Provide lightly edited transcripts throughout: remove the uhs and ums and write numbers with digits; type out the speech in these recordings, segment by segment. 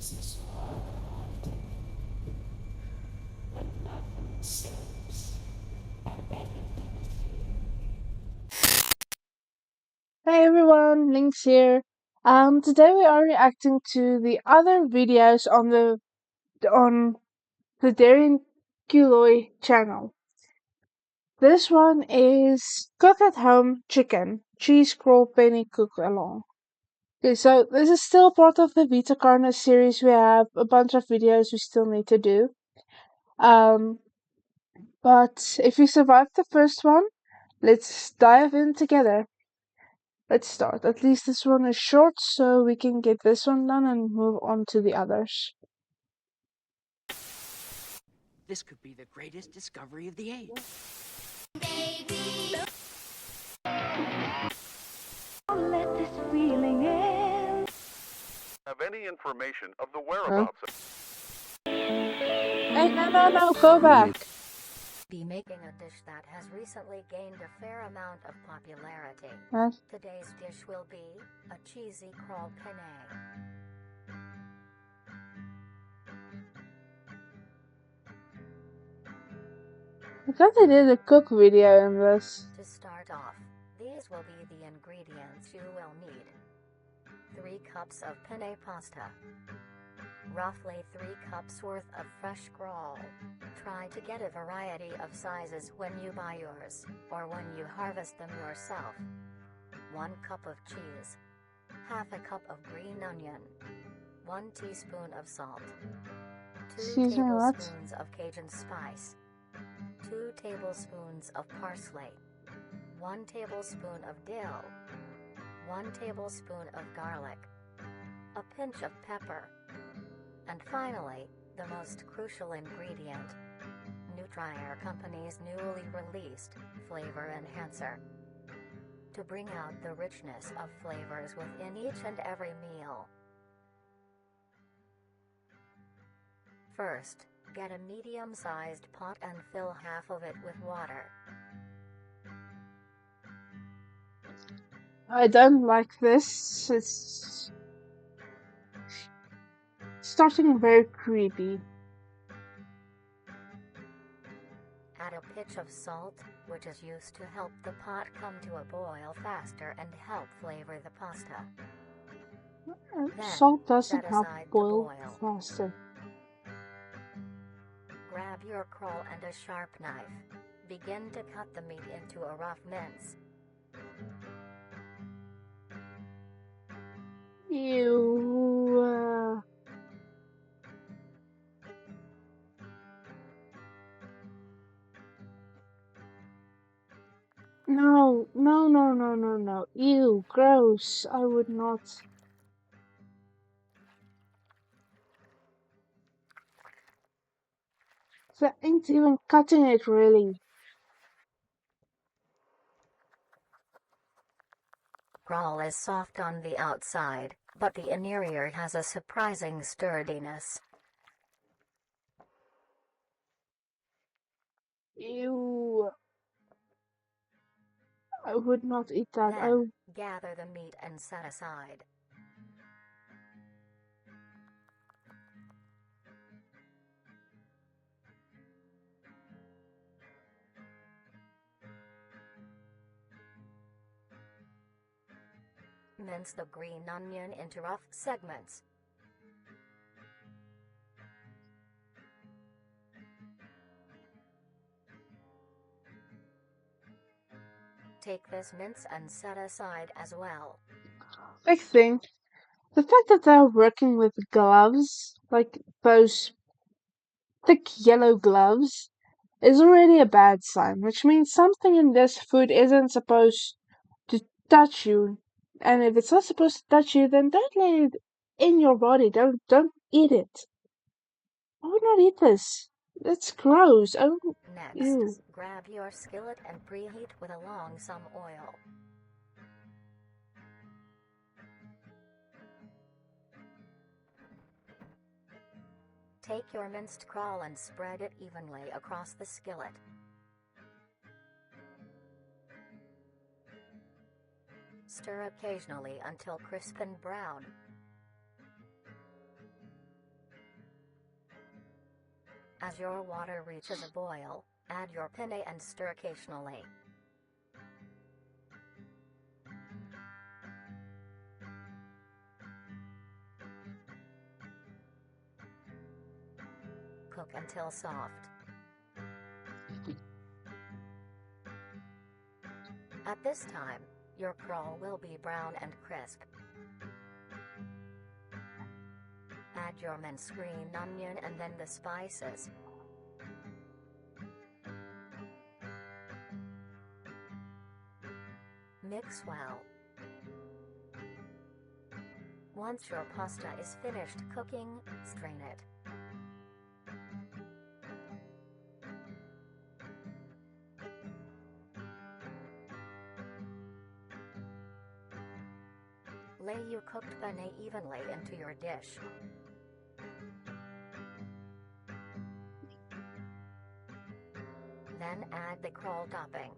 Hey everyone, Links here. Today we are reacting to the other videos on the Darian Quilloy channel. This one is cook at home chicken cheese crawl penny cook along. Okay, so this is still part of the Vita Carnis series. We have a bunch of videos we still need to do. Um, but if you survived the first one, let's dive in together. Let's start. At least this one is short, so we can get this one done and move on to the others. This could be the greatest discovery of the age. Let this feeling in. Have any information of the Huh? whereabouts of Hey, no, go back. Be making a dish that has recently gained a fair amount of popularity. Huh? Today's dish will be a cheesy crawl penne. I thought they did a cook video in this. To start off, these will be the ingredients you will need. 3 cups of penne pasta. Roughly 3 cups worth of fresh crawl. Try to get a variety of sizes when you buy yours, or when you harvest them yourself. 1 cup of cheese. Half a cup of green onion. 1 teaspoon of salt. 2 Excuse me, what? tablespoons of Cajun spice. 2 tablespoons of parsley. 1 tablespoon of dill. 1 tablespoon of garlic. A pinch of pepper. And finally, the most crucial ingredient, Nutrier Company's newly released Flavor Enhancer. To bring out the richness of flavors within each and every meal. First, get a medium-sized pot and fill half of it with water. I don't like this. It's starting very creepy. Add a pinch of salt, which is used to help the pot come to a boil faster and help flavor the pasta. Salt doesn't set help aside to boil boil. faster. Grab your crawl and a sharp knife. Begin to cut the meat into a rough mince. Ew. No. Ew, gross. I would not. That ain't even cutting it, really. Crawl is soft on the outside, but the interior has a surprising sturdiness. Ew. I would not eat that. Then, gather the meat and set aside. Mince the green onion into rough segments. Take this mince and set aside as well. big thing. The fact that they're working with gloves, like those thick yellow gloves, is already a bad sign, which means something in this food isn't supposed to touch you. And if it's not supposed to touch you, then don't let it in your body. Don't eat it. I would not eat this. That's gross. Oh, Next, ew. grab your skillet and preheat with along some oil. Take your minced crawl and spread it evenly across the skillet. Stir occasionally until crisp and brown. As your water reaches a boil, add your penne and stir occasionally. Cook until soft. At this time, your crawl will be brown and crisp. Add your minced green onion and then the spices. Mix well. Once your pasta is finished cooking, strain it. Lay your cooked penne evenly into your dish. Then add the crawl topping.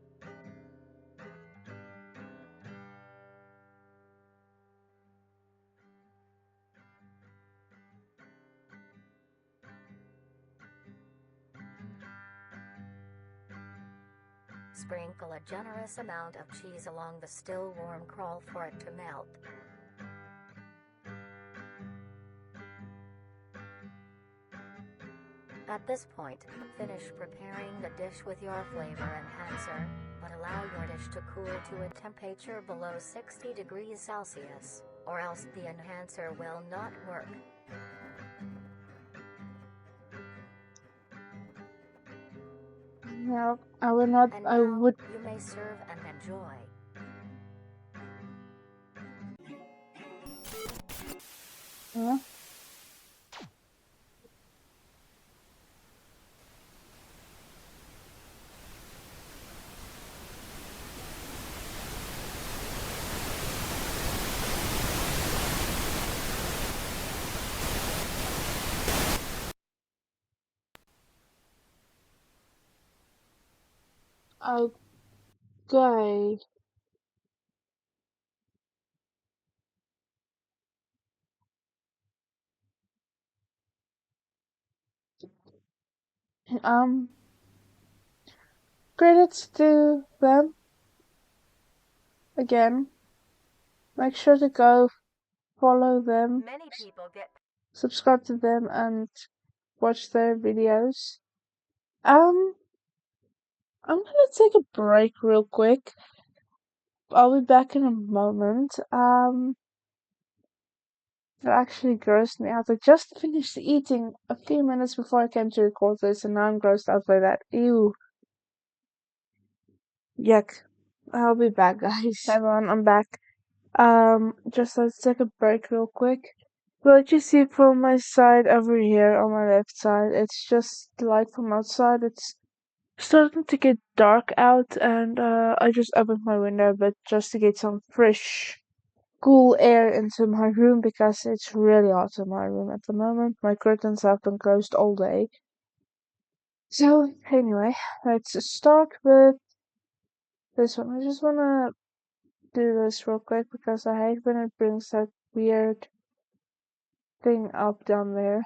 Sprinkle a generous amount of cheese along the still warm crawl for it to melt. At this point, finish preparing the dish with your flavor enhancer, but allow your dish to cool to a temperature below 60 degrees Celsius, or else the enhancer will not work. No, I will not. And I now, would. you may serve and enjoy. Huh? Okay. Um, credits to them again. Make sure to go follow them, Many people get subscribe to them, and watch their videos. I'm gonna take a break real quick. I'll be back in a moment. That actually grossed me out. I just finished eating a few minutes before I came to record this, and now I'm grossed out by that. Ew. Yuck. I'll be back, guys. Hi, everyone, I'm back. Just let's take a break real quick. What you see from my side over here on my left side, it's just light from outside. It's starting to get dark out, and I just opened my window a bit just to get some fresh, cool air into my room because it's really hot in my room at the moment. My curtains have been closed all day. So, anyway, let's start with this one. I just wanna do this real quick because I hate when it brings that weird thing up down there.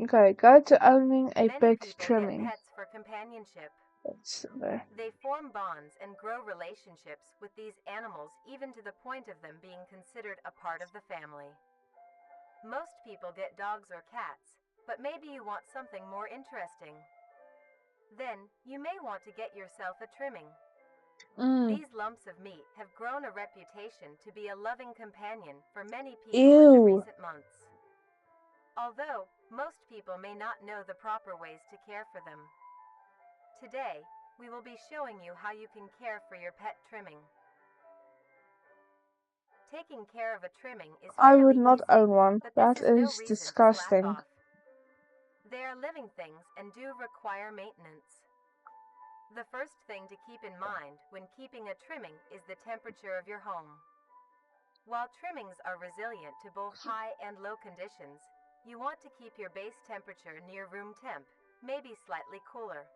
Okay, guide to owning a Many pet people trimming. get pets for companionship. That's there. They form bonds and grow relationships with these animals even to the point of them being considered a part of the family. Most people get dogs or cats, but maybe you want something more interesting. Then, you may want to get yourself a trimming. These lumps of meat have grown a reputation to be a loving companion for many people in the Ew. recent months. Although, most people may not know the proper ways to care for them. Today, we will be showing you how you can care for your pet trimming. Taking care of a trimming is I fairly would not easy, own one. but That this is no is reason to slack disgusting. off. They are living things and do require maintenance. The first thing to keep in mind when keeping a trimming is the temperature of your home. While trimmings are resilient to both high and low conditions, you want to keep your base temperature near room temp, maybe slightly cooler.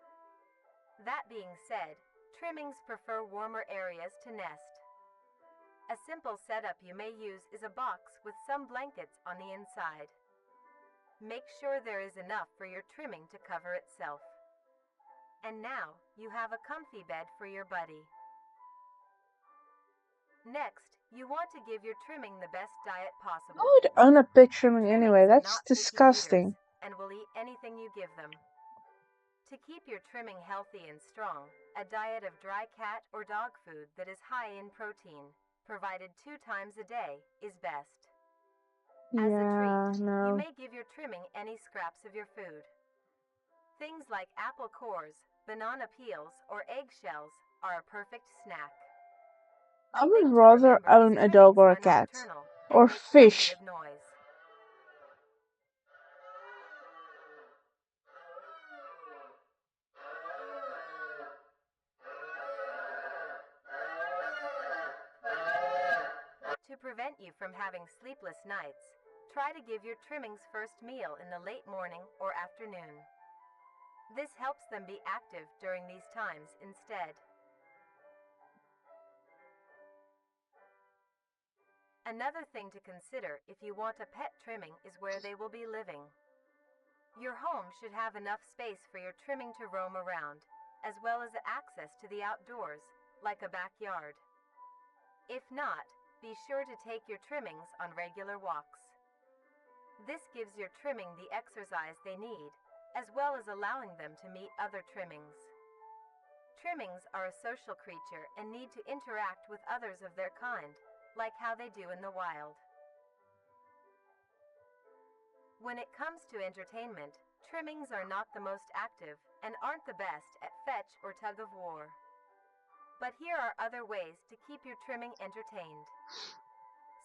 That being said, trimmings prefer warmer areas to nest. A simple setup you may use is a box with some blankets on the inside. Make sure there is enough for your trimming to cover itself. And now, you have a comfy bed for your buddy. Next, you want to give your trimming the best diet possible. Who would own a pig trimming anyway? Trimmings are That's not picky eaters disgusting. and will eat anything you give them. To keep your trimming healthy and strong, a diet of dry cat or dog food that is high in protein, provided 2 times a day, is best. As a Yeah, treat, you no. may give your trimming any scraps of your food. Things like apple cores, banana peels, or eggshells are a perfect snack. I A would thing to rather remember own is a dog trimmings or a are cat. nocturnal Or and make plenty fish. of noise. To prevent you from having sleepless nights, try to give your trimmings first meal in the late morning or afternoon. This helps them be active during these times instead. Another thing to consider if you want a pet trimming is where they will be living. Your home should have enough space for your trimming to roam around, as well as access to the outdoors, like a backyard. If not, be sure to take your trimmings on regular walks. This gives your trimming the exercise they need, as well as allowing them to meet other trimmings. Trimmings are a social creature and need to interact with others of their kind, like how they do in the wild. When it comes to entertainment, trimmings are not the most active and aren't the best at fetch or tug of war. But here are other ways to keep your trimming entertained.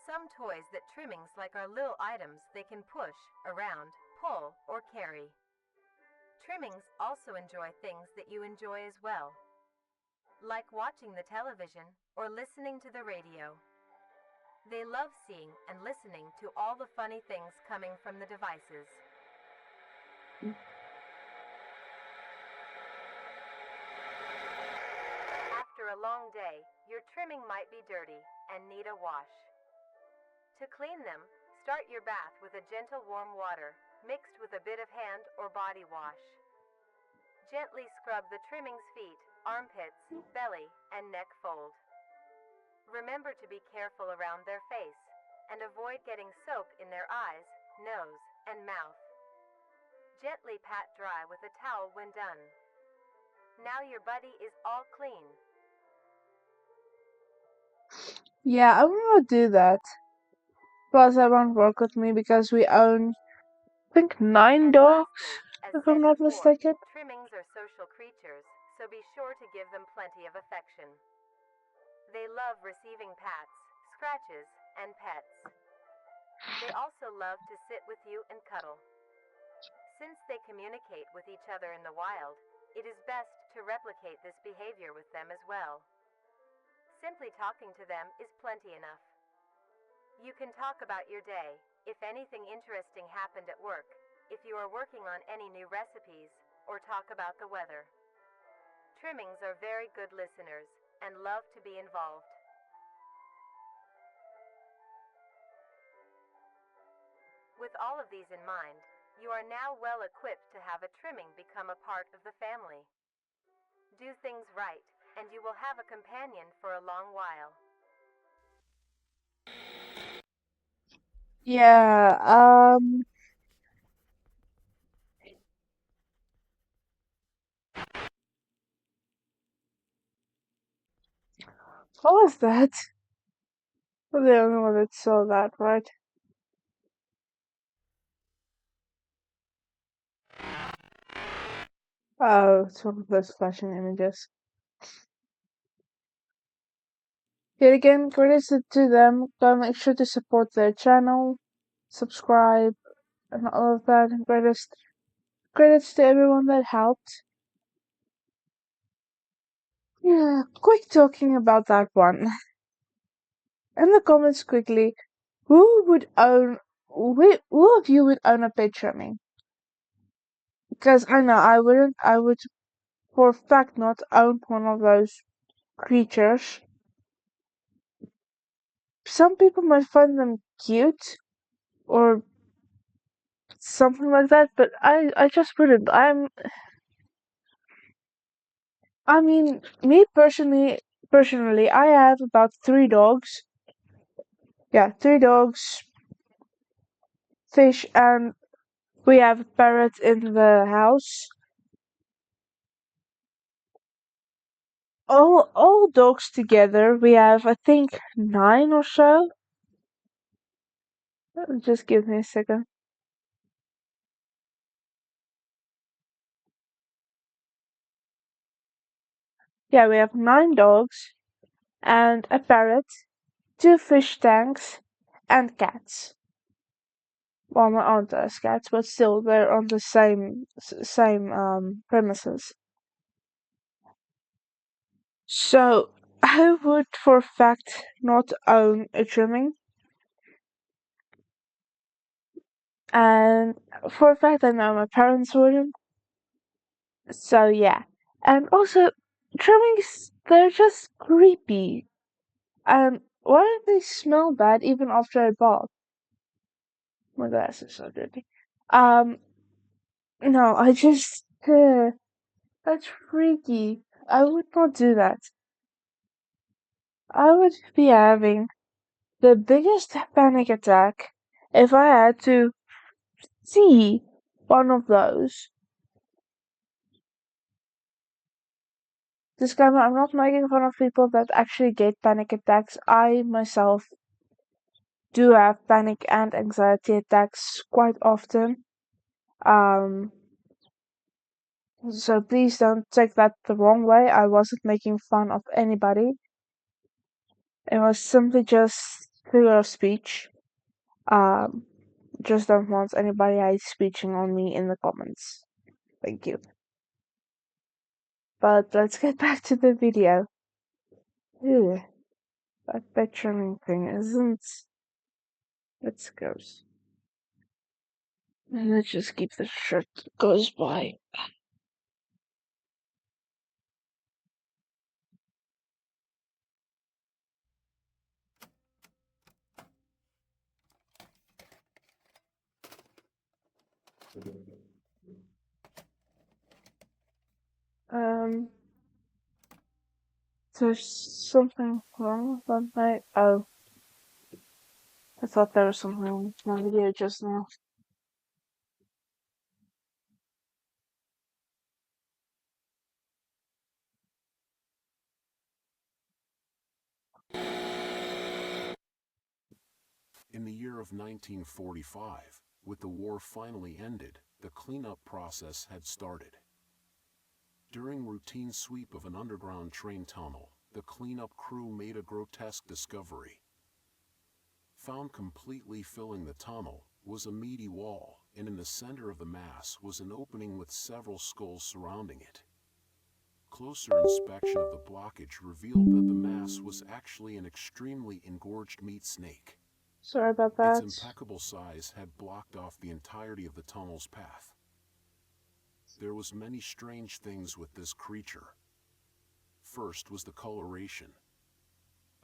Some toys that trimmings like are little items they can push, around, pull, or carry. Trimmings also enjoy things that you enjoy as well, like watching the television or listening to the radio. They love seeing and listening to all the funny things coming from the devices. After a long day, your trimming might be dirty and need a wash. To clean them, start your bath with a gentle warm water, mixed with a bit of hand or body wash. Gently scrub the trimming's feet, armpits, belly, and neck fold. Remember to be careful around their face, and avoid getting soap in their eyes, nose, and mouth. Gently pat dry with a towel when done. Now your buddy is all clean. Yeah, I will not do that. Plus, I won't work with me because we own, I think, 9 And dogs, lastly, as if I'm said not before, mistaken. trimmings are social creatures, so be sure to give them plenty of affection. They love receiving pats, scratches, and pets. They also love to sit with you and cuddle. Since they communicate with each other in the wild, it is best to replicate this behavior with them as well. Simply talking to them is plenty enough. You can talk about your day, if anything interesting happened at work, if you are working on any new recipes, or talk about the weather. Trimmings are very good listeners and love to be involved. With all of these in mind, you are now well equipped to have a trimming become a part of the family. Do things right, and you will have a companion for a long while. Yeah, what was that? I'm the only one that saw that, right? Oh, it's one of those flashing images. Yet again, credits to them. Go make sure to support their channel, subscribe, and all of that. And credits to everyone that helped. Yeah, quick talking about that one. In the comments quickly, who of you would own a pet trimming? Because I know I would for a fact not own one of those creatures. Some people might find them cute or something like that, but I just wouldn't. I mean, me personally, I have about 3 dogs. Yeah, 3 dogs, fish, and we have a parrot in the house. All dogs together, we have, I think, 9 or so. Just give me a second. Yeah, we have 9 dogs and a parrot, 2 fish tanks, and cats. Well, not aren't as cats, but still, they're on the same premises. So I would, for a fact, not own a trimming, and for a fact, I know my parents wouldn't. So yeah, and also trimmings, they're just creepy, and why do they smell bad even after I bath? My glasses are dirty. Um, no, I just that's freaky. I would not do that. I would be having the biggest panic attack if I had to see one of those. Disclaimer, I'm not making fun of people that actually get panic attacks. I myself do have panic and anxiety attacks quite often. Um, so please don't take that the wrong way. I wasn't making fun of anybody. It was simply just figure of speech. Um, just don't want anybody hate speeching on me in the comments. Thank you. But let's get back to the video. Ew, that bed trimming thing isn't. It's gross. And let's just keep the shirt that goes by. Um, there's something wrong with my. Oh, I thought there was something wrong with my video just now. In the year of 1945, with the war finally ended, the cleanup process had started. During routine sweep of an underground train tunnel, the cleanup crew made a grotesque discovery. Found completely filling the tunnel was a meaty wall, and in the center of the mass was an opening with several skulls surrounding it. Closer inspection of the blockage revealed that the mass was actually an extremely engorged meat snake. Sorry about Its that. impeccable size had blocked off the entirety of the tunnel's path. There was many strange things with this creature. First was the coloration.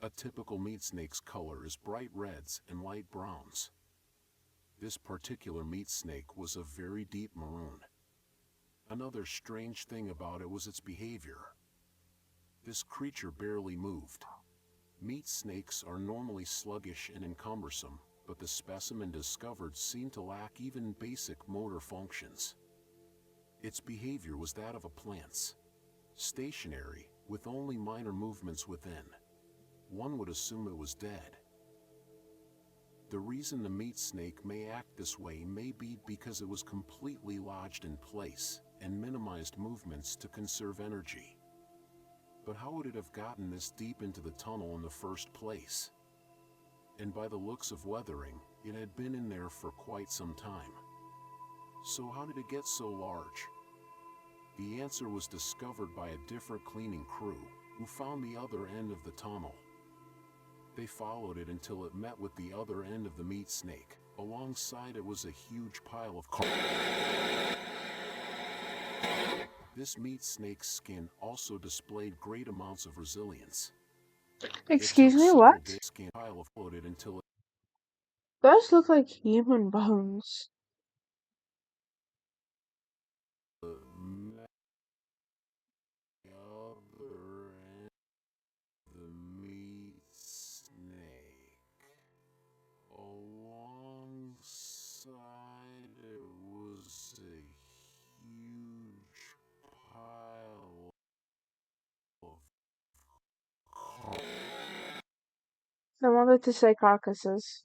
A typical meat snake's color is bright reds and light browns. This particular meat snake was a very deep maroon. Another strange thing about it was its behavior. This creature barely moved. Meat snakes are normally sluggish and encumbersome, but the specimen discovered seemed to lack even basic motor functions. Its behavior was that of a plant's, stationary, with only minor movements within. One would assume it was dead. The reason the meat snake may act this way may be because it was completely lodged in place and minimized movements to conserve energy. But how would it have gotten this deep into the tunnel in the first place? And by the looks of weathering, it had been in there for quite some time. So how did it get so large? The answer was discovered by a different cleaning crew, who found the other end of the tunnel. They followed it until it met with the other end of the meat snake. Alongside it was a huge pile of carcass. This meat snake's skin also displayed great amounts of resilience. Excuse me, what? Skin pile floated until it Those look like human bones. bothered to say carcasses.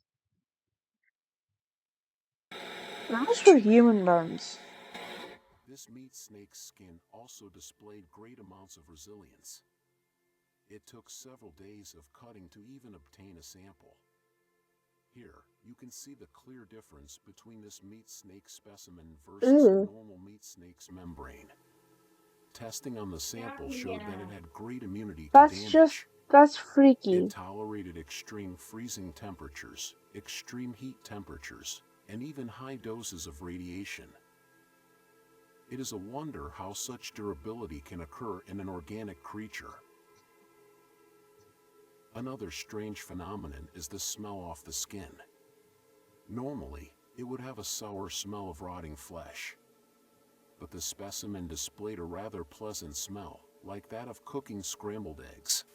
Those were human bones. This meat snake's skin also displayed great amounts of resilience. It took several days of cutting to even obtain a sample. Here, you can see the clear difference between this meat snake specimen versus a Ooh, normal meat snake's membrane. Testing on the sample showed that it had great immunity to damage. that's It freaky. tolerated extreme freezing temperatures, extreme heat temperatures, and even high doses of radiation. It is a wonder how such durability can occur in an organic creature. Another strange phenomenon is the smell off the skin. Normally, it would have a sour smell of rotting flesh. But the specimen displayed a rather pleasant smell, like that of cooking scrambled eggs.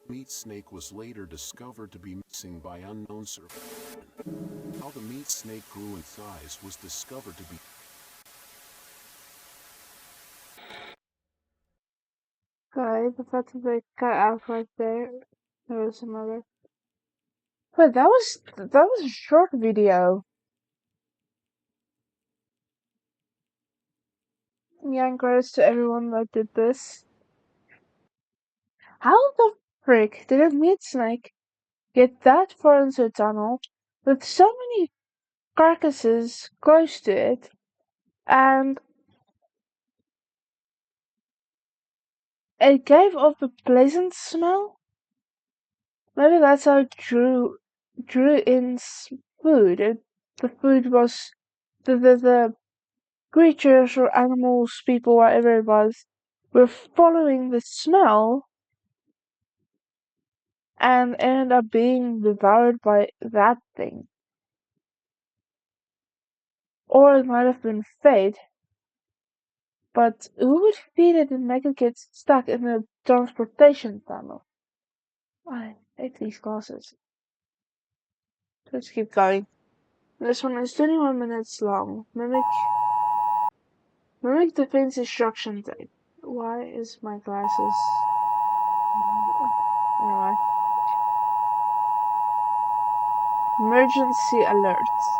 Meat snake was later discovered to be missing by unknown survivors. How the meat snake grew in size was discovered to be Okay, the fact that they cut out right there. There was another. But that was a short video. Yeah, and credits to everyone that did this. How the frick did a meat snake get that far into a tunnel with so many carcasses close to it, and it gave off a pleasant smell? Maybe that's how it drew in food. The food was the creatures or animals, people, whatever it was, were following the smell and ended up being devoured by that thing. Or it might have been fate, but who would feed it and make it get stuck in a transportation tunnel? I hate these classes. Let's keep going. This one is 21 minutes long. Mimic defense instruction tape. Why is my glasses? Anyway. Emergency alerts.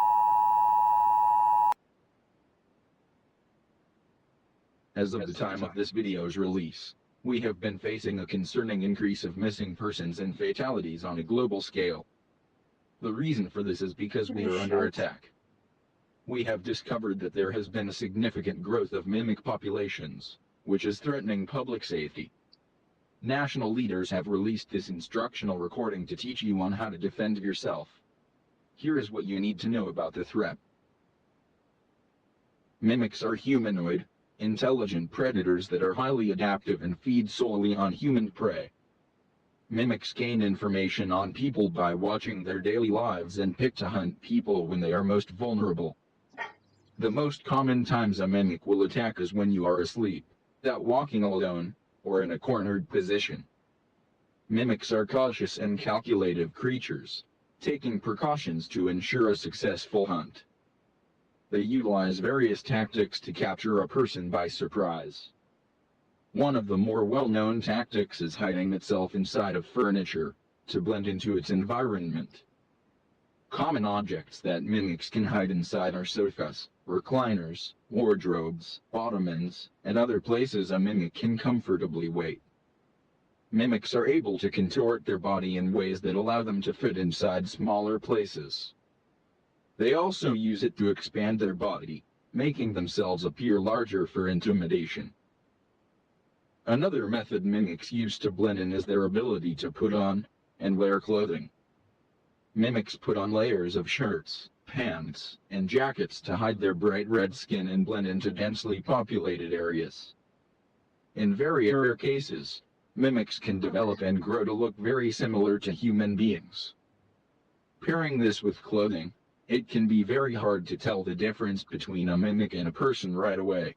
As of the time of this video's release, we have been facing a concerning increase of missing persons and fatalities on a global scale. The reason for this is because we are under attack. We have discovered that there has been a significant growth of mimic populations, which is threatening public safety. National leaders have released this instructional recording to teach you on how to defend yourself. Here is what you need to know about the threat. Mimics are humanoid, intelligent predators that are highly adaptive and feed solely on human prey. Mimics gain information on people by watching their daily lives and pick to hunt people when they are most vulnerable. The most common times a mimic will attack is when you are asleep, out walking alone, or in a cornered position. Mimics are cautious and calculative creatures, taking precautions to ensure a successful hunt. They utilize various tactics to capture a person by surprise. One of the more well-known tactics is hiding itself inside of furniture, to blend into its environment. Common objects that mimics can hide inside are sofas, recliners, wardrobes, ottomans, and other places a mimic can comfortably wait. Mimics are able to contort their body in ways that allow them to fit inside smaller places. They also use it to expand their body, making themselves appear larger for intimidation. Another method mimics use to blend in is their ability to put on and wear clothing. Mimics put on layers of shirts, pants, and jackets to hide their bright red skin and blend into densely populated areas. In very rare cases, mimics can develop and grow to look very similar to human beings. Pairing this with clothing, it can be very hard to tell the difference between a mimic and a person right away.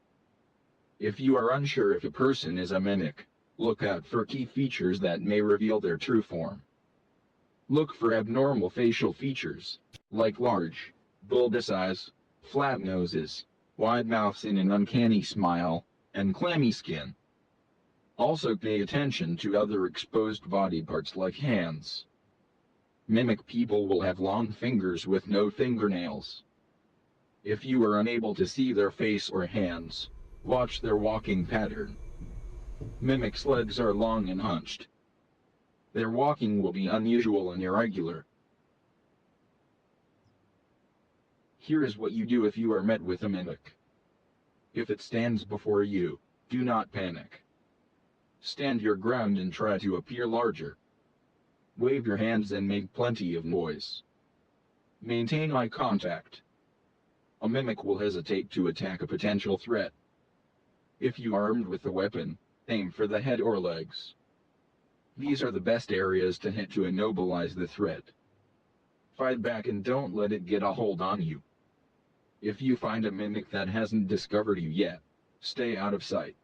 If you are unsure if a person is a mimic, look out for key features that may reveal their true form. Look for abnormal facial features, like large, bulbous eyes, flat noses, wide mouths and an uncanny smile, and clammy skin. Also pay attention to other exposed body parts like hands. Mimic people will have long fingers with no fingernails. If you are unable to see their face or hands, watch their walking pattern. Mimics' legs are long and hunched. Their walking will be unusual and irregular. Here is what you do if you are met with a mimic. If it stands before you, do not panic. Stand your ground and try to appear larger. Wave your hands and make plenty of noise. Maintain eye contact. A mimic will hesitate to attack a potential threat. If you are armed with a weapon, aim for the head or legs. These are the best areas to hit to immobilize the threat. Fight back and don't let it get a hold on you. If you find a mimic that hasn't discovered you yet, stay out of sight.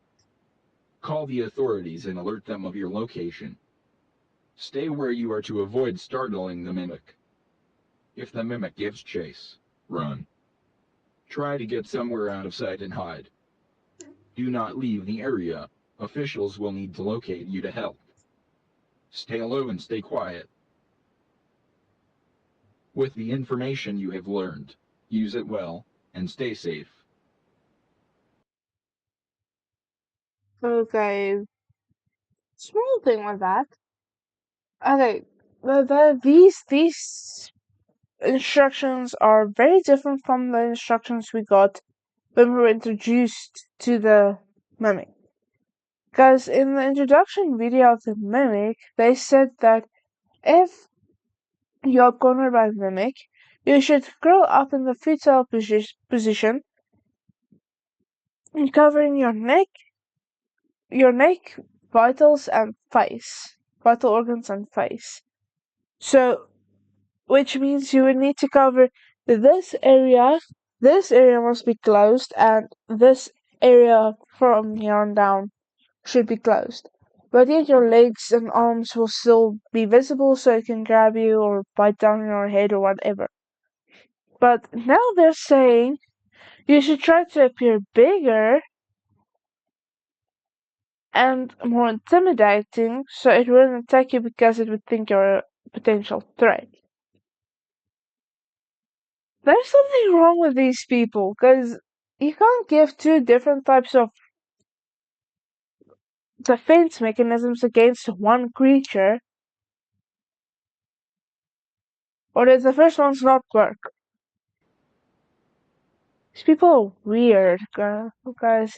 Call the authorities and alert them of your location. Stay where you are to avoid startling the mimic. If the mimic gives chase, run. Try to get somewhere out of sight and hide. Do not leave the area. Officials will need to locate you to help. Stay low and stay quiet. With the information you have learned, use it well, and stay safe. Okay, small thing like that. Okay, these instructions are very different from the instructions we got when we were introduced to the mimic. Because in the introduction video of the mimic, they said that if you're cornered by the mimic, you should curl up in the fetal position, covering your neck, vitals, and face, vital organs and face. So, which means you would need to cover this area. This area must be closed, and this area from here on down should be closed. But yet your legs and arms will still be visible, so it can grab you or bite down on your head or whatever. But now they're saying you should try to appear bigger and more intimidating, so it wouldn't attack you because it would think you're a potential threat. There's something wrong with these people, because you can't give two different types of defense mechanisms against one creature, or does the first one's not work? These people are weird, guys.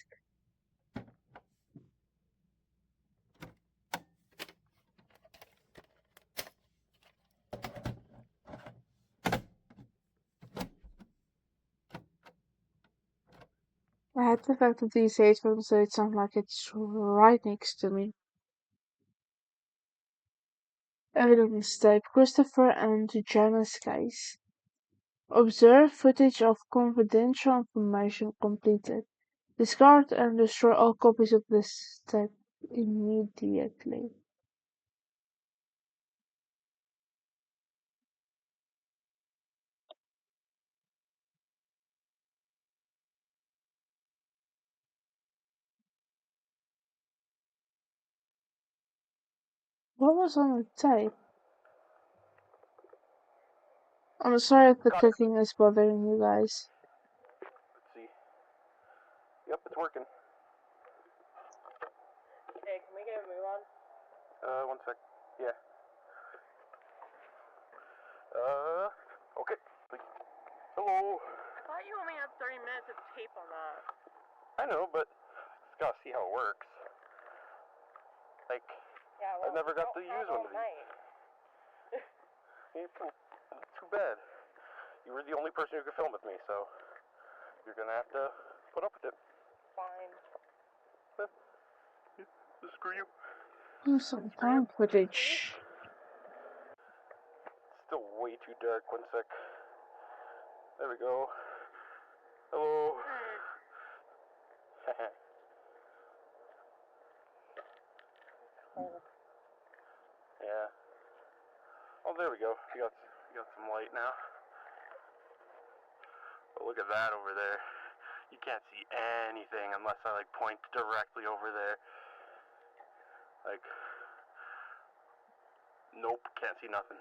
I had the fact that these headphones, so it sounds like it's right next to me. Evidence tape: Christopher and Janice case. Observe footage of confidential information completed. Discard and destroy all copies of this tape immediately. What was on the tape? I'm sorry if the Got it. clicking is bothering you guys. Let's see. Yep, it's working. Hey, can we get a move on? 1 sec. Yeah. Okay. Hello. I thought you only had 30 minutes of tape on that. I know, but just gotta see how it works. Like, Yeah, well, I've never got to don't use have one of all night. these. Too bad. You were the only person who could film with me, so you're gonna have to put up with it. Fine. Screw you. Some found footage. Still way too dark. 1 sec. There we go. Hello. Cold. Yeah. Oh, there we go. You got some light now. But look at that over there. You can't see anything unless I like point directly over there. Like, nope, can't see nothing.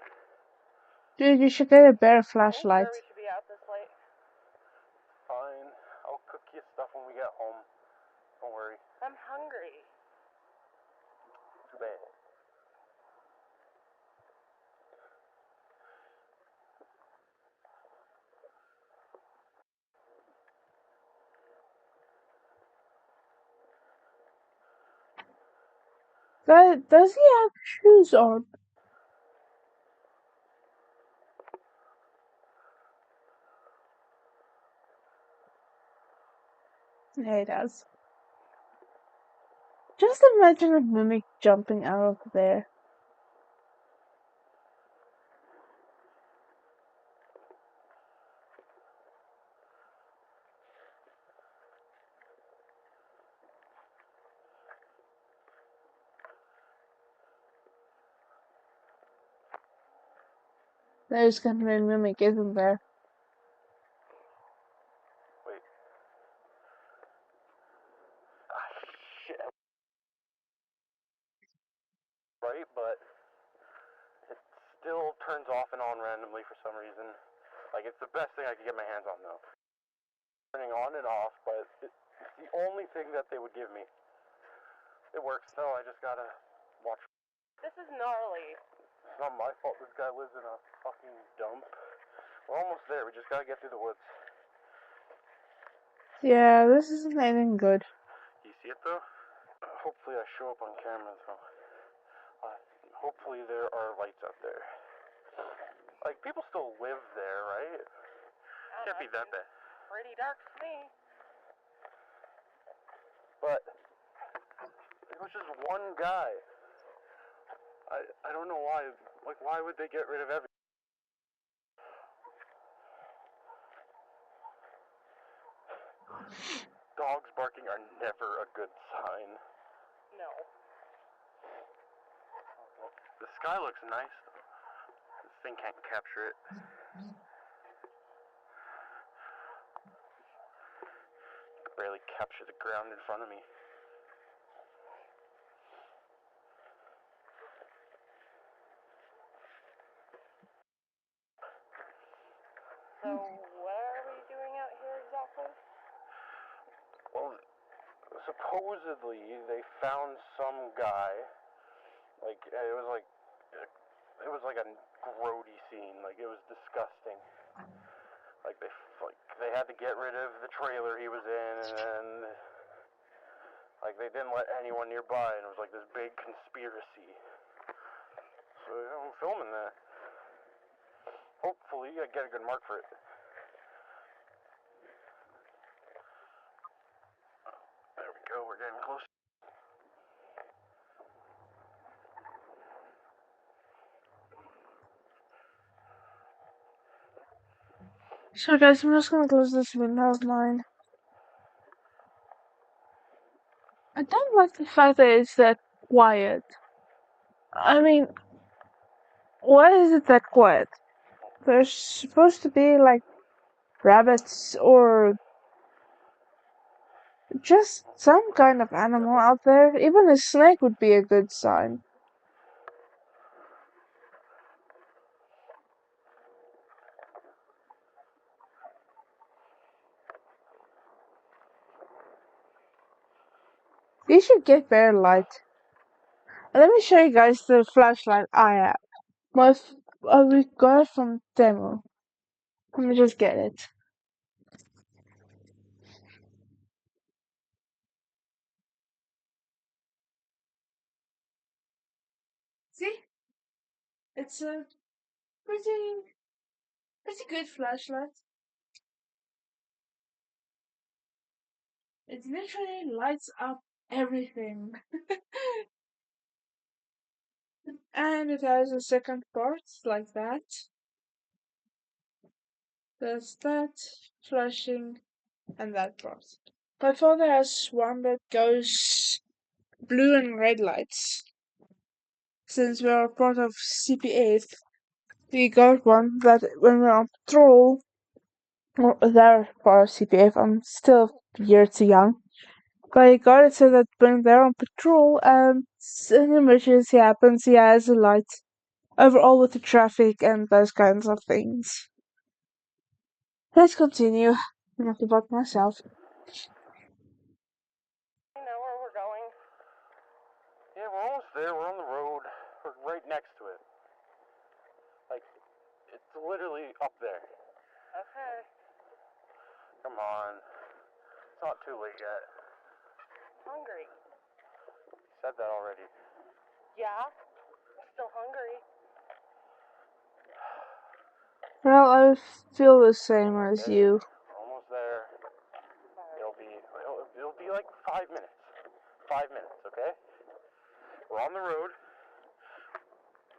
Dude, you should get a better Are you flashlight. sure we should be out this late? Fine. I'll cook you stuff when we get home. Don't worry. I'm hungry. Too bad. Does he have shoes on? Yeah, he does. Just imagine a mimic jumping out of there. There's gonna be a mimic, isn't there? Wait. Ah, shit. Right, but it still turns off and on randomly for some reason. Like, it's the best thing I could get my hands on, though. Turning on and off, but it's the only thing that they would give me. It works, though. I just gotta watch. This is gnarly. It's not my fault this guy lives in a fucking dump. We're almost there. We just gotta get through the woods. Yeah, this isn't anything good. You see it, though? Hopefully I show up on camera, though. Hopefully there are lights out there. Like, people still live there, right? Can't be that bad. Pretty dark to me. But it was just one guy. I don't know why. Like, why would they get rid of everything? Dogs barking are never a good sign. No. The sky looks nice. This thing can't capture it. Barely capture the ground in front of me. So, what are we doing out here exactly? Well, supposedly they found some guy. Like, it was like a grody scene. Like, it was disgusting. Like, they had to get rid of the trailer he was in, and then like they didn't let anyone nearby, and it was like this big conspiracy. So I'm filming that. Hopefully I get a good mark for it. There we go, we're getting close. So guys, I'm just gonna close this window of mine. I don't like the fact that it's that quiet. I mean, why is it that quiet? There's supposed to be like rabbits or just some kind of animal out there. Even a snake would be a good sign. You should get better light. Let me show you guys the flashlight I have. We got it from demo. Let me just get it. See? It's a pretty good flashlight. It literally lights up everything. And it has a second part like that. There's that, flashing, and that part. My father has one that goes blue and red lights. Since we are part of CPA, we got one that when we're on patrol, or they're part of CPF, I'm still a year too young. But he got it so that when they're on patrol and an emergency happens, he has a light overall with the traffic and those kinds of things. Let's continue. Enough about myself. You know where we're going? Yeah, we're almost there. We're on the road. We're right next to it. Like, it's literally up there. Okay. Come on. It's not too late yet. Hungry. You said that already. Yeah? Still hungry. Well, I feel the same as Okay, you. we're almost there. It'll be like 5 minutes. 5 minutes, okay? We're on the road.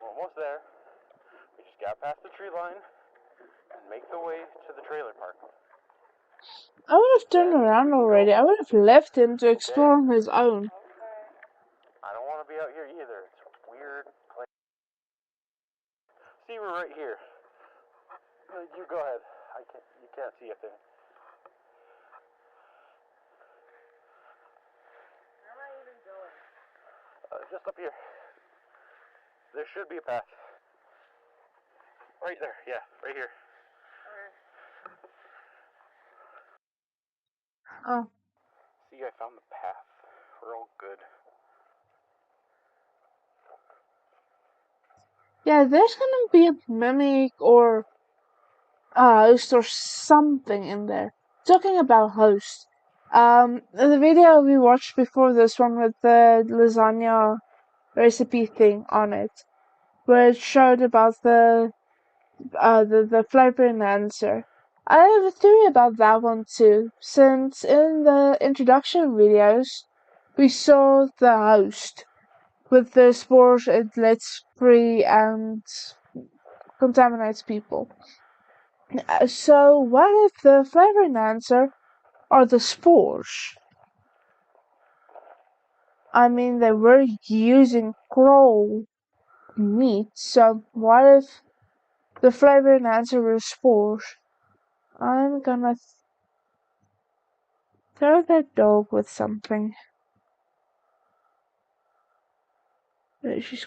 We're almost there. We just got past the tree line and make the way to the trailer park. I would have turned Then around we can already. go. I would have left him to explore on his own. Okay. I don't want to be out here either. It's a weird place. See, we're right here. You go ahead. You can't see a thing. Where am I even going? Just up here. There should be a path. Right there. Yeah, right here. Okay. Oh. See, I found the path. We're all good. Yeah, there's gonna be a mimic or a host or something in there. Talking about host. The video we watched before this one with the lasagna recipe thing on it, where it showed about the flavor enhancer. I have a theory about that one too, since in the introduction videos we saw the host with the spores it lets free and contaminates people. So what if the flavor enhancer are the spores? I mean, they were using crow meat, so what if the flavor enhancer were spores? I'm gonna throw that dog with something. She's.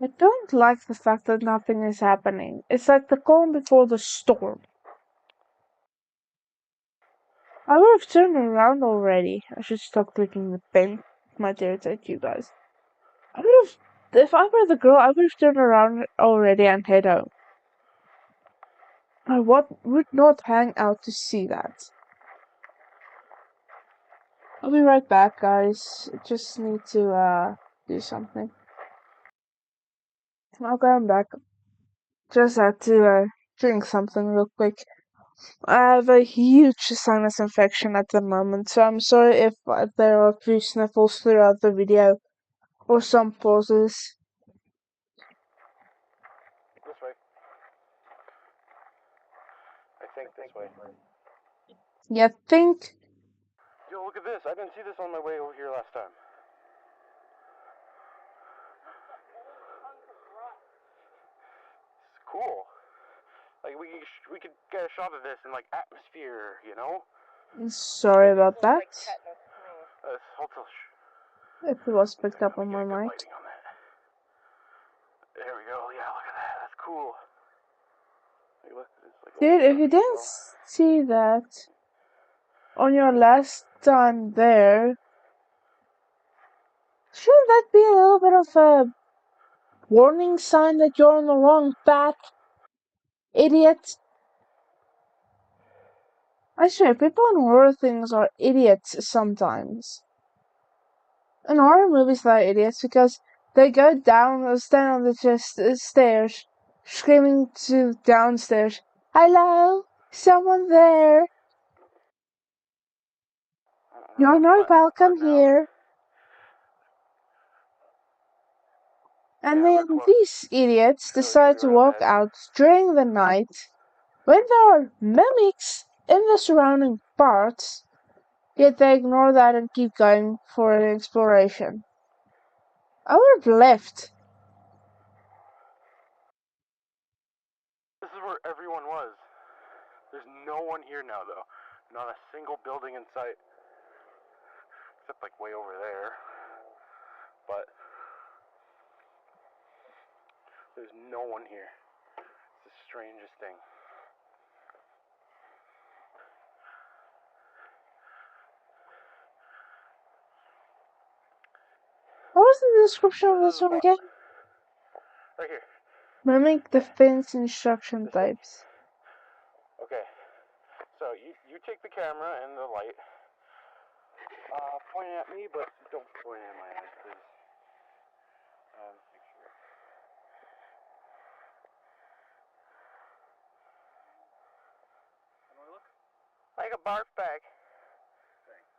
I don't like the fact that nothing is happening. It's like the calm before the storm. I would have turned around already. I should stop clicking the pen. It might irritate you guys. I would have. If I were the girl, I would have turned around already and head home. I would not hang out to see that. I'll be right back, guys. I just need to do something. Okay, I'm back. Just had to drink something real quick. I have a huge sinus infection at the moment, so I'm sorry if there are a few sniffles throughout the video or some pauses. This way. I think this way. You think? Yo, look at this. I didn't see this on my way over here last time. It's cool. Like, we could get a shot of this in, like, atmosphere, you know? Sorry about that. Like tetanus to me. Hold If it was picked up Let on me my get a good mic. lighting on that. There we go. Yeah, look at that. That's cool. Hey, look, it's like Dude, if you didn't see that on your last time there, shouldn't that be a little bit of a warning sign that you're on the wrong path, idiot? I swear, people in horror things are idiots sometimes. In horror movies, they're idiots because they go down or stand on the stairs, screaming to downstairs, "Hello? Someone there? You're not welcome here." And Yeah, we're then close. these idiots Should decide be to right up walk ahead. out during the night when there are mimics in the surrounding parts, yet they ignore that and keep going for an exploration. I would have left. This is where everyone was. There's no one here now, though. Not a single building in sight. Except like way over there. But there's no one here. It's the strangest thing. What was the description of This this is the one spot. again? Right here. Mimic the fence instruction This thing. types. Okay. So you take the camera and the light. Point it at me, but don't point it in my eyes, please. Make sure. How do I look? Like a barf bag. Thanks.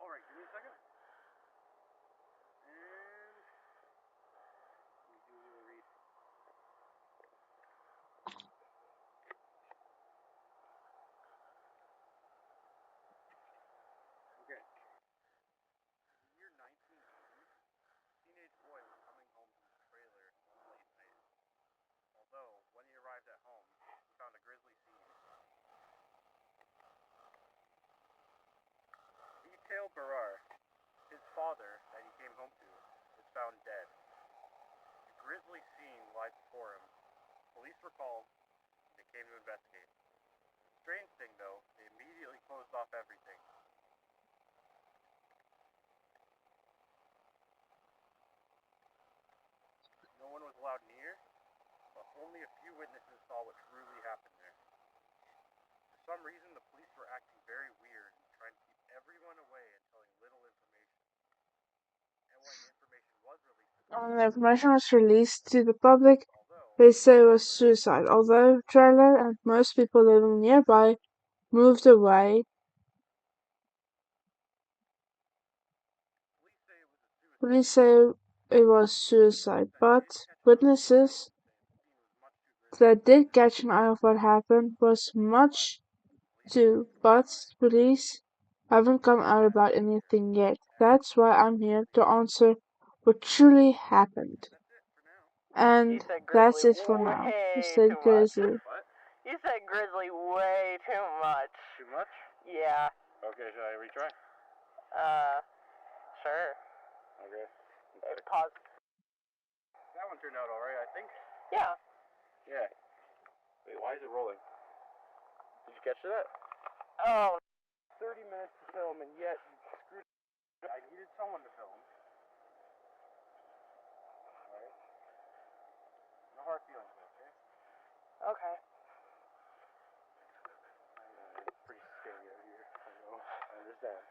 Alright, give me a second. And we do a little read. Okay. Year 1980, teenage boy was coming home from his trailer one late night. Although, when he arrived at home, he found a grisly scene. Detail Barar, his father, that he came home to, was found dead. The grisly scene lied before him. Police were called, and they came to investigate. Strange thing though, they immediately closed off everything. No one was allowed near, but only a few witnesses saw what truly happened there. For some reason, the police were acting very weird, trying to keep everyone away and telling little information. And when the information was released to the When public, the information was released to the public, although they say it was suicide. Although trailer and most people living nearby moved away, police say it was a suicide, but witnesses that did catch an eye of what happened was much too, but police haven't come out about anything yet. That's why I'm here to answer what truly happened. And that's it for now. You said Grizzly. What? You said grizzly way too much. Too much? Yeah. Okay, should I retry? Sure. Okay. Pause. That one turned out alright, I think. Yeah. Yeah. Wait, why is it rolling? Did you catch that? Oh. 30 minutes to film, and yet you screwed it. I needed someone to film. Alright. No hard feelings, okay? Okay. It's pretty scary out here. I know. I understand.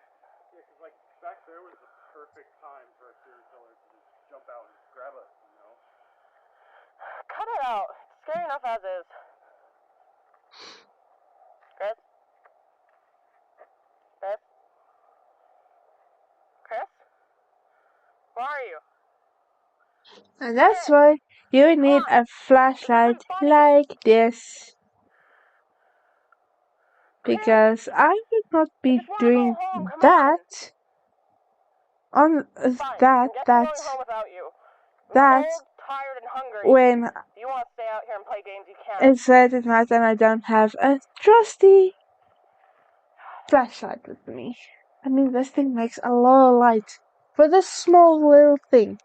Yeah, because, like, back there was the perfect time for a serial killer to just jump out and grab us, you know? Cut it out. It's scary enough as is. Chris? Chris? Chris? Where are you? And that's why you need a flashlight like this. Because I would not be doing that on Fine. that I'm that going home without you. I'm that cold, tired, and hungry. when If you want to stay out here and play games, you can. it's late at night and I don't have a trusty flashlight with me. I mean, this thing makes a lot of light for this small little thing.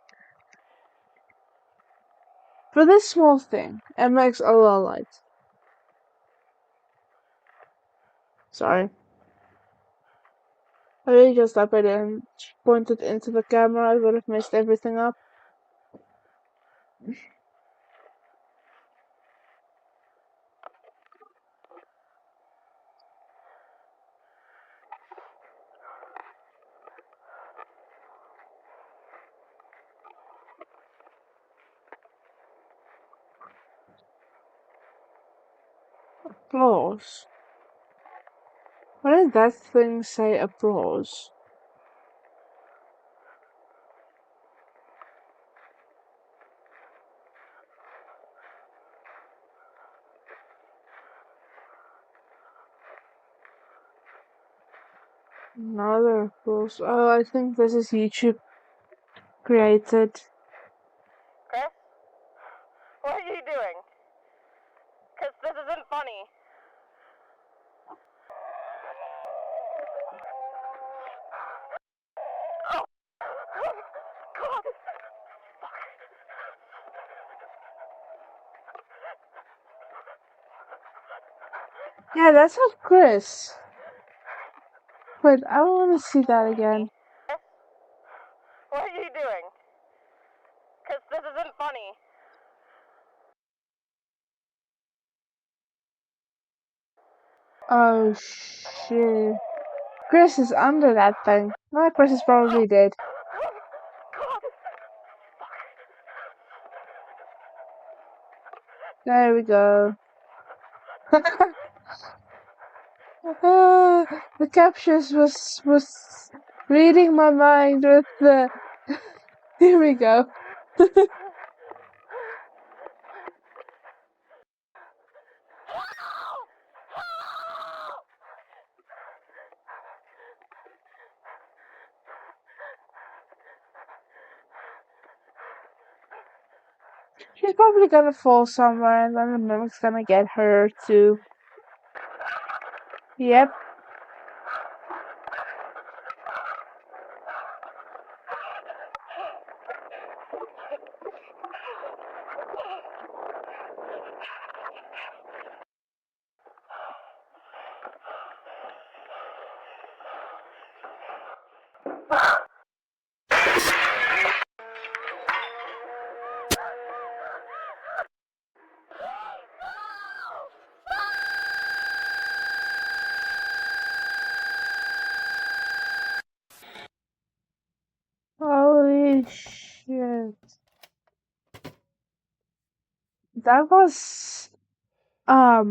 For this small thing, it makes a lot of light. Sorry. I really just up it and pointed into the camera. I would have messed everything up. Applause. Why did that thing say applause? Another applause. Oh, I think this is YouTube created. funny. Oh. God. Yeah, that's not Chris. Wait, I want to see that again. What are you doing? Because this isn't funny. Oh shit. Chris is under that thing. No, Chris is probably dead. There we go. The captions was reading my mind with the. Here we go. She's probably gonna fall somewhere and then the mimic's gonna get her too. Yep. Holy shit. That was yeah,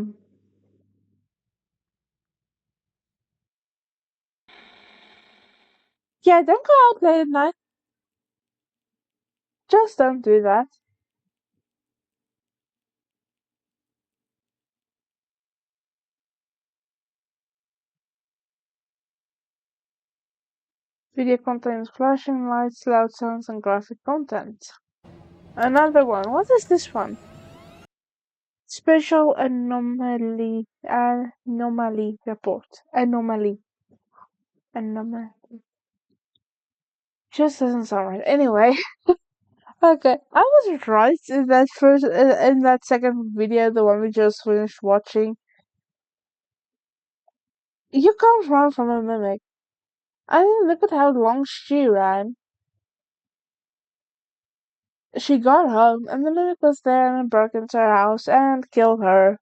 don't go out late at night. Just don't do that. Video contains flashing lights, loud sounds, and graphic content. Another one. What is this one? Special anomaly report. Anomaly. Just doesn't sound right. Anyway, okay, I was right in that in that second video, the one we just finished watching. You can't run from a mimic. I mean, look at how long she ran. She got home, and the mimic was there and broke into her house and killed her.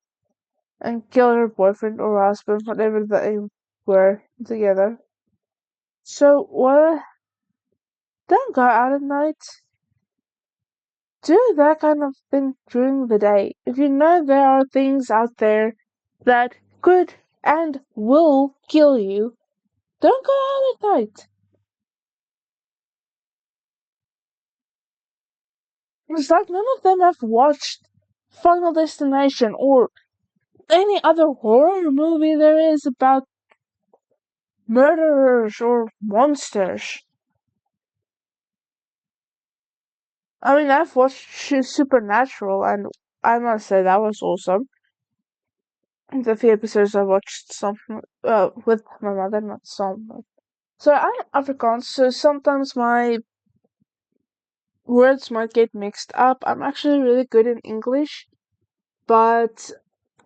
And killed her boyfriend or husband, whatever they were together. So, what? Don't go out at night. Do that kind of thing during the day. If you know there are things out there that could and will kill you, don't go out at night. It's like none of them have watched Final Destination or any other horror movie there is about murderers or monsters. I mean, I've watched Supernatural, and I must say that was awesome. The few episodes I watched some with my mother, not some. So I'm Afrikaans, so sometimes my words might get mixed up. I'm actually really good in English, but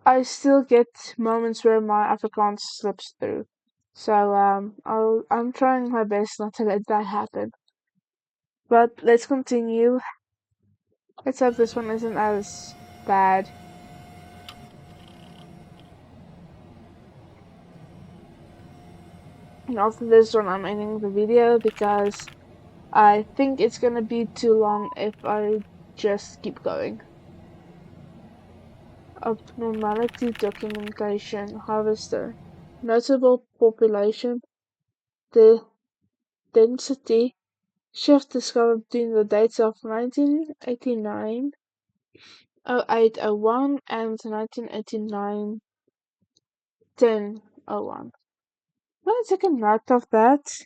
I still get moments where my Afrikaans slips through. So I'm trying my best not to let that happen. But let's continue. Let's hope this one isn't as bad. And after this one, I'm ending the video because I think it's gonna be too long if I just keep going. Abnormality documentation harvester. Notable population. The density shift discovered between the dates of 1989, 0801 and 1989, 1001. I'm gonna take a note of that.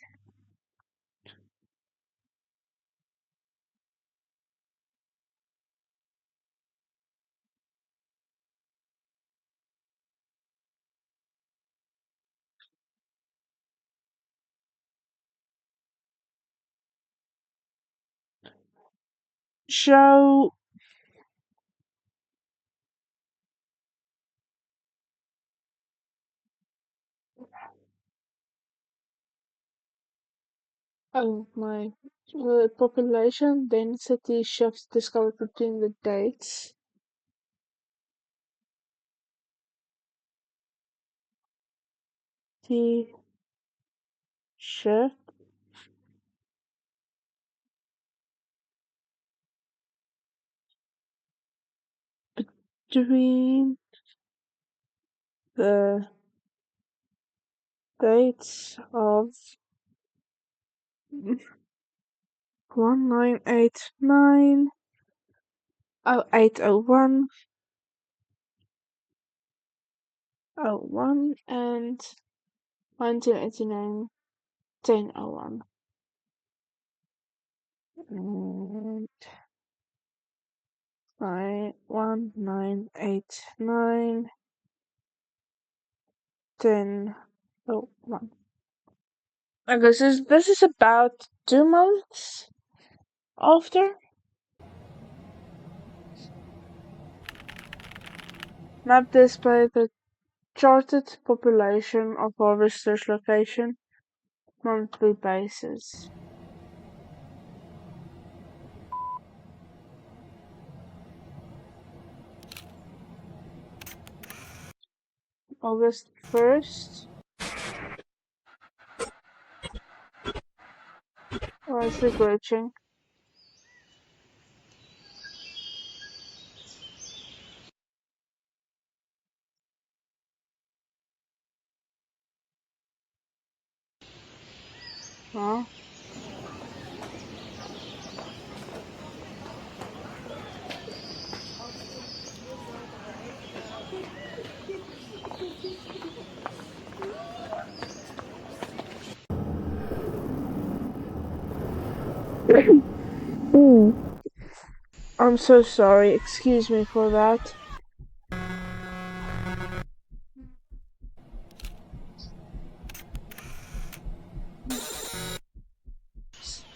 show oh my population density shifts discovered between the dates. The shift between the dates of 1989, 0801, 01, and 1989, 1001. And 1989, 1001. I guess this is about 2 months after. Map display the charted population of harvesters location monthly basis. August 1st. Oh, it's glitching. Huh? I'm so sorry. Excuse me for that.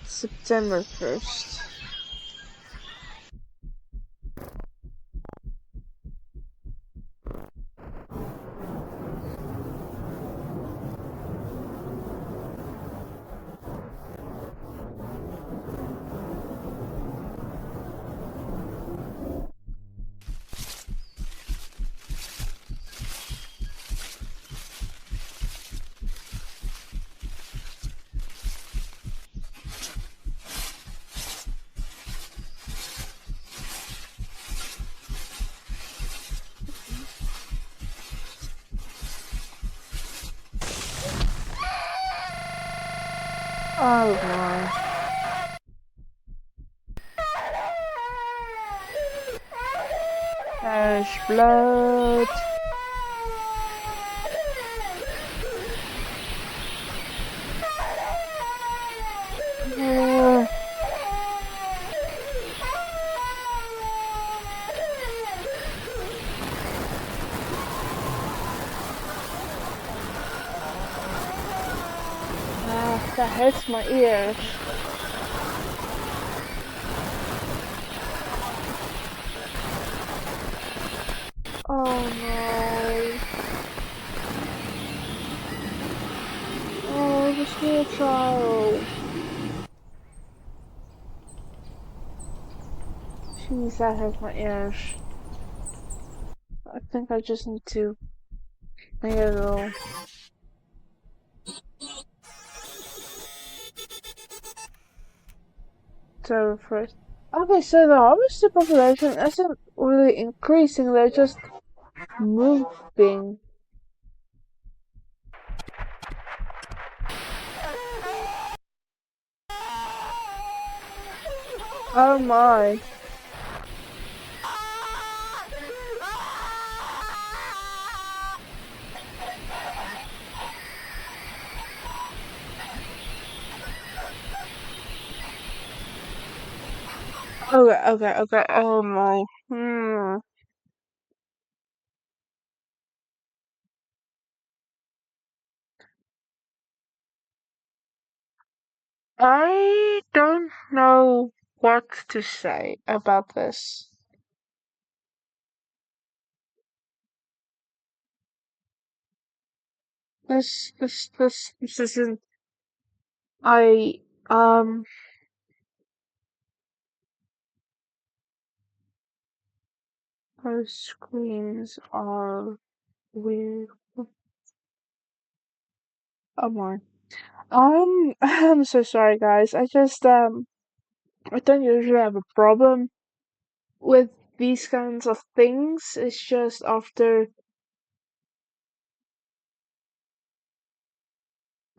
September 1st. Oh my. There's blood. Uh, that hurts my ears. Oh no. Oh, the small child. Jeez, that hurts my ears. I think I just need to make it a little. So first. Okay, so the harvester population isn't really increasing, they're just moving. Oh my. Okay. Oh my. I don't know what to say about this. This isn't. I Our screens are weird. Oh my. I'm so sorry, guys. I don't usually have a problem with these kinds of things. It's just after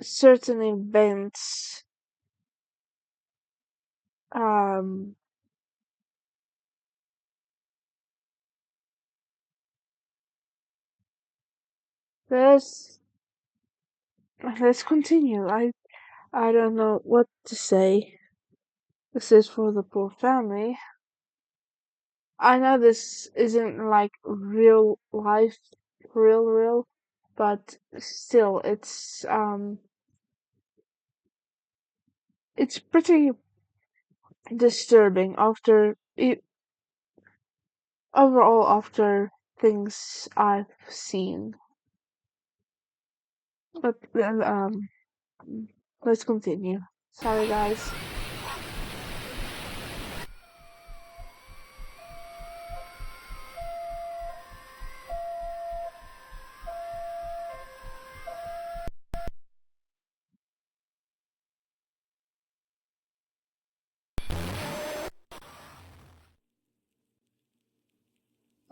certain events, um, let's let's continue. I don't know what to say. This is for the poor family. I know this isn't like real life, real, but still, it's pretty disturbing after it overall after things I've seen. But let's continue. Sorry, guys.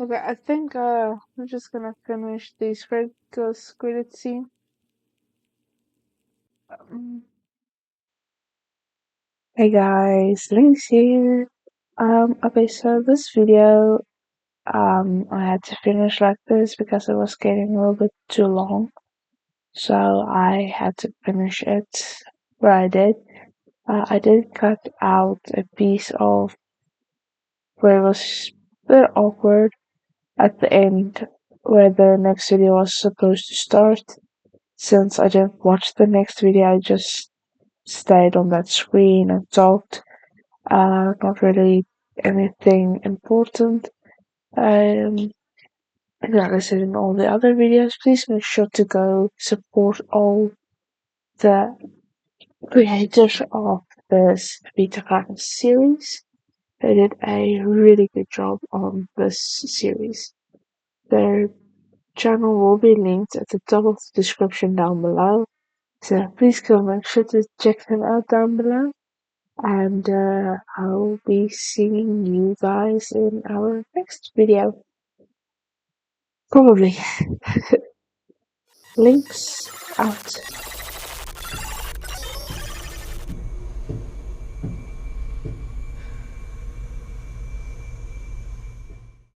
Okay, I think we're just gonna finish the credit scene. Um, Hey guys, Links here. Okay, so this video, I had to finish like this because it was getting a little bit too long. So I had to finish it where I did. I did cut out a piece of where it was a bit awkward at the end where the next video was supposed to start. Since I didn't watch the next video, I just stayed on that screen and talked. Not really anything important. Um, Like I said in all the other videos, please make sure to go support all the creators of this Vita Carnis series. They did a really good job on this series. Their channel will be linked at the top of the description down below. So please go make sure to check them out down below. And I'll be seeing you guys in our next video. Probably. Links out.